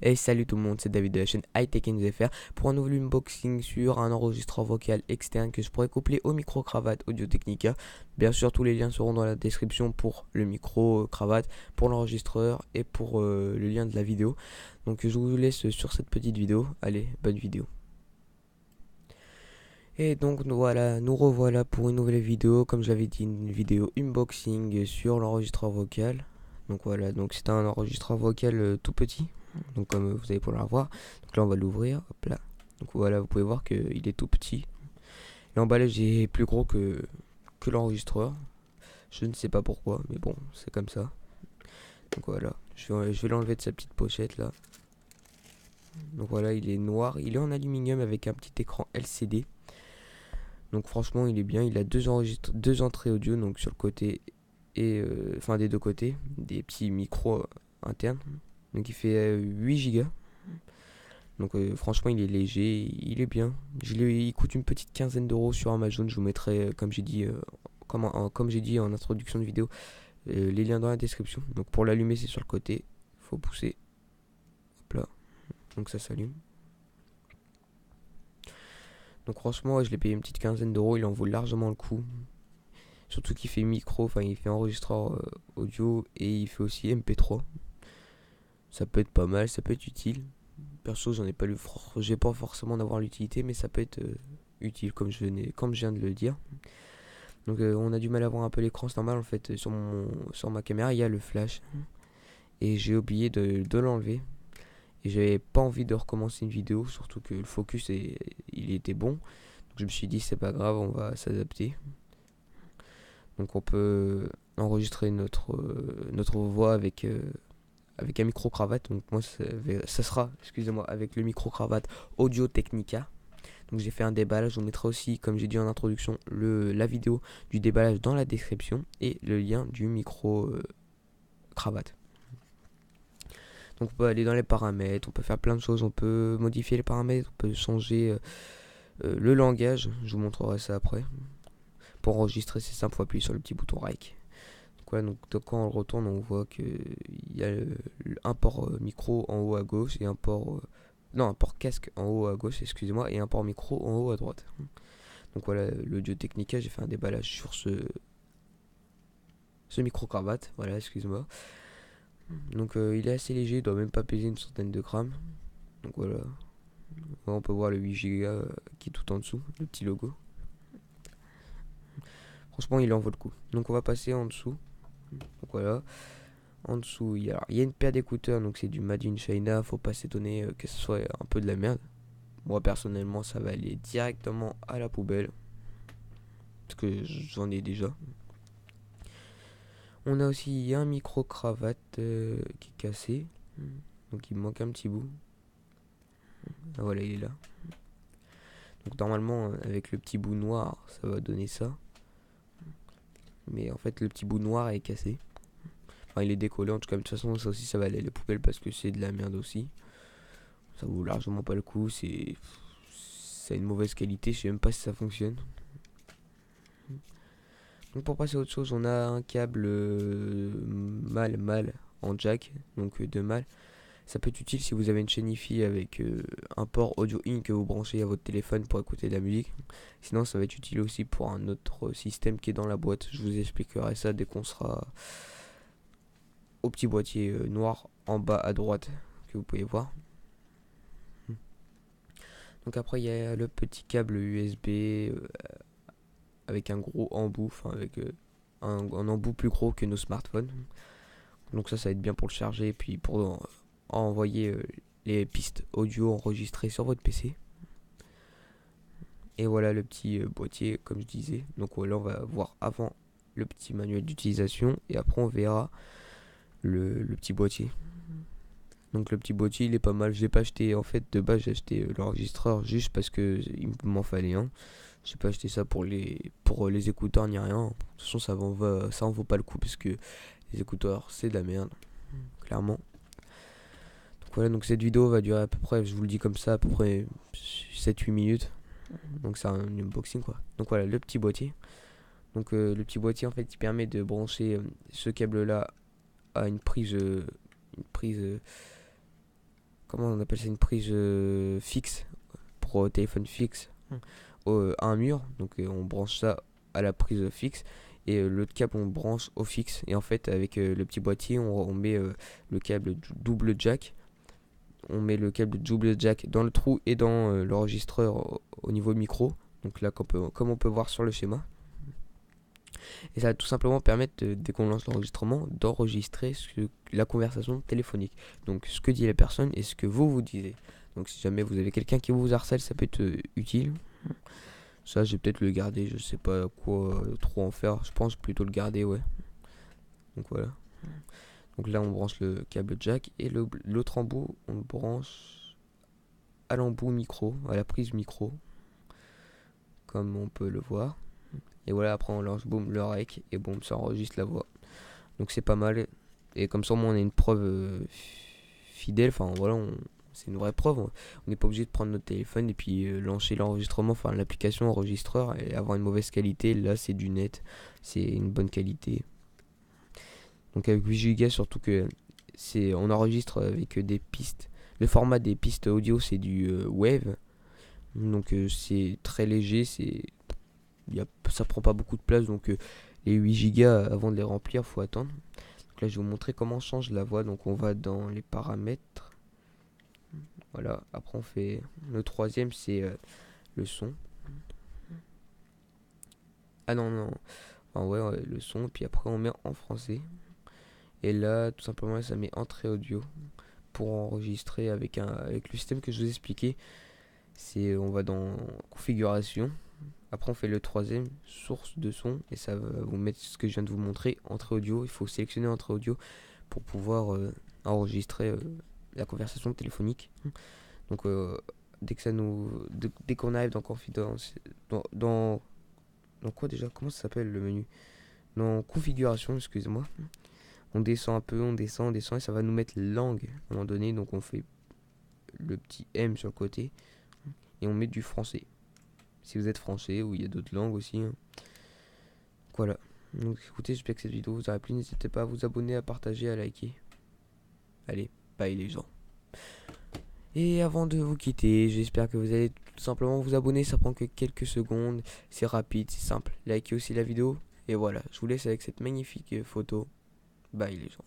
Et salut tout le monde, c'est David de la chaîne Hightech NZFR pour un nouvel unboxing sur un enregistreur vocal externe que je pourrais coupler au micro cravate Audio Technica. Bien sûr, tous les liens seront dans la description pour le micro cravate, pour l'enregistreur et pour le lien de la vidéo. Donc je vous laisse sur cette petite vidéo. Allez, bonne vidéo. Et donc voilà, nous revoilà pour une nouvelle vidéo, comme j'avais dit, une vidéo unboxing sur l'enregistreur vocal. Donc voilà, donc c'est un enregistreur vocal tout petit, donc comme vous allez pouvoir le voir. Donc là on va l'ouvrir, hop là. Donc voilà, vous pouvez voir qu'il est tout petit. L'emballage est plus gros que l'enregistreur. Je ne sais pas pourquoi, mais bon, c'est comme ça. Donc voilà, je vais l'enlever de sa petite pochette là. Donc voilà, il est noir, il est en aluminium avec un petit écran LCD. Donc franchement il est bien, il a deux entrées audio, donc sur le côté et enfin des deux côtés, des petits micros internes. Donc il fait 8 Go. Donc franchement il est léger, il est bien. Il coûte une petite quinzaine d'euros sur Amazon. Je vous mettrai comme j'ai dit comme j'ai dit en introduction de vidéo les liens dans la description. Donc pour l'allumer c'est sur le côté, faut pousser. Hop là. Donc ça s'allume. Donc franchement je l'ai payé une petite quinzaine d'euros, il en vaut largement le coup. Surtout qu'il fait micro, enfin il fait enregistreur audio et il fait aussi MP3. Ça peut être pas mal, ça peut être utile. Perso j'ai pas forcément d'avoir l'utilité, mais ça peut être utile comme je viens de le dire. Donc on a du mal à voir un peu l'écran, c'est normal en fait. Sur ma caméra il y a le flash et j'ai oublié de l'enlever. Et j'avais pas envie de recommencer une vidéo, surtout que le focus il était bon. Donc je me suis dit c'est pas grave, on va s'adapter. Donc on peut enregistrer notre voix avec un micro cravate. Donc moi ça sera, excusez-moi, avec le micro cravate Audio Technica. Donc j'ai fait un déballage, je vous mettrai aussi, comme j'ai dit en introduction, la vidéo du déballage dans la description et le lien du micro cravate. Donc on peut aller dans les paramètres, on peut faire plein de choses, on peut modifier les paramètres, on peut changer le langage, je vous montrerai ça après. Pour enregistrer, c'est simple, faut appuyer sur le petit bouton REC. Donc quand on le retourne, on voit qu'il y a un port micro en haut à gauche et un port un port casque en haut à gauche, excusez-moi, et un port micro en haut à droite. Donc voilà, l'Audio Technica, j'ai fait un déballage sur ce micro cravate, voilà, excusez-moi. Donc il est assez léger, il doit même pas peser une centaine de grammes. Donc voilà, on peut voir le 8 Go qui est tout en dessous, le petit logo. Franchement, il en vaut le coup. Donc on va passer en dessous. Donc voilà. En dessous, il y a une paire d'écouteurs, donc c'est du Made in China. Faut pas s'étonner que ce soit un peu de la merde. Moi personnellement, ça va aller directement à la poubelle, parce que j'en ai déjà. On a aussi un micro cravate qui est cassé, donc il me manque un petit bout. Ah voilà, il est là. Donc normalement, avec le petit bout noir, ça va donner ça. Mais en fait, le petit bout noir est cassé. Enfin, il est décollé. En tout cas, de toute façon, ça aussi, ça va aller à la poubelle parce que c'est de la merde aussi. Ça vaut largement pas le coup. C'est une mauvaise qualité. Je sais même pas si ça fonctionne. Donc, pour passer à autre chose, on a un câble mâle en jack. Donc, de mâle. Ça peut être utile si vous avez une chaîne Hi-Fi avec un port audio in que vous branchez à votre téléphone pour écouter de la musique. Sinon, ça va être utile aussi pour un autre système qui est dans la boîte. Je vous expliquerai ça dès qu'on sera au petit boîtier noir en bas à droite que vous pouvez voir. Donc après il y a le petit câble USB avec un gros embout, enfin avec un embout plus gros que nos smartphones. Donc ça va être bien pour le charger et puis pour envoyer les pistes audio enregistrées sur votre PC. Et voilà le petit boîtier comme je disais. Donc là on va voir avant le petit manuel d'utilisation et après on verra le petit boîtier. Donc le petit boîtier il est pas mal. Je l'ai pas acheté, en fait de base j'ai acheté l'enregistreur juste parce que il m'en fallait un. J'ai pas acheté ça pour les écouteurs ni rien. De toute façon ça en vaut pas le coup parce que les écouteurs c'est de la merde, clairement. Donc voilà, donc cette vidéo va durer à peu près, je vous le dis comme ça, à peu près 7-8 minutes. Donc c'est un unboxing quoi. Donc voilà le petit boîtier. Donc le petit boîtier en fait il permet de brancher ce câble là à une prise comment on appelle ça, une prise fixe pour téléphone fixe à un mur. Donc on branche ça à la prise fixe et l'autre câble on branche au fixe. Et en fait avec le petit boîtier on met le câble double jack. On met le câble double jack dans le trou et dans l'enregistreur au niveau micro. Donc là comme on peut voir sur le schéma. Et ça va tout simplement permettre, dès qu'on lance l'enregistrement, d'enregistrer la conversation téléphonique. Donc ce que dit la personne et ce que vous disiez. Donc si jamais vous avez quelqu'un qui vous harcèle, ça peut être utile. Ça, je vais peut-être le garder. Je sais pas quoi trop en faire. Je pense plutôt le garder, ouais. Donc voilà. Donc là, on branche le câble jack. Et l'autre embout, on le branche à l'embout micro, à la prise micro. Comme on peut le voir. Et voilà, après on lance boum le rec et boum, ça enregistre la voix. Donc c'est pas mal. Et comme ça, au moins, on a une preuve fidèle. Enfin voilà, c'est une vraie preuve. On n'est pas obligé de prendre notre téléphone et puis lancer l'enregistrement, enfin l'application enregistreur et avoir une mauvaise qualité. Là, c'est du net. C'est une bonne qualité. Donc avec 8 Go, surtout que on enregistre avec des pistes. Le format des pistes audio, c'est du Wave. Donc c'est très léger, ça prend pas beaucoup de place, donc les 8 Go avant de les remplir faut attendre. Donc là je vais vous montrer comment on change la voix. Donc on va dans les paramètres, voilà, après on fait le troisième, c'est le son. Ah non, enfin ouais, le son, puis après on met en français. Et là tout simplement ça met entrée audio pour enregistrer avec le système que je vous ai expliqué. On va dans configuration. Après on fait le troisième, source de son, et ça va vous mettre ce que je viens de vous montrer, entrée audio. Il faut sélectionner entrée audio pour pouvoir enregistrer la conversation téléphonique. Donc dès qu'on arrive dans confidence, dans quoi déjà, comment ça s'appelle le menu, dans configuration, excusez-moi, on descend un peu, on descend et ça va nous mettre langue à un moment donné. Donc on fait le petit M sur le côté et on met du français. Si vous êtes français ou il y a d'autres langues aussi. Voilà. Donc écoutez, j'espère que cette vidéo vous aura plu. N'hésitez pas à vous abonner, à partager, à liker. Allez, bye les gens. Et avant de vous quitter, j'espère que vous allez tout simplement vous abonner. Ça prend que quelques secondes. C'est rapide, c'est simple. Likez aussi la vidéo. Et voilà, je vous laisse avec cette magnifique photo. Bye les gens.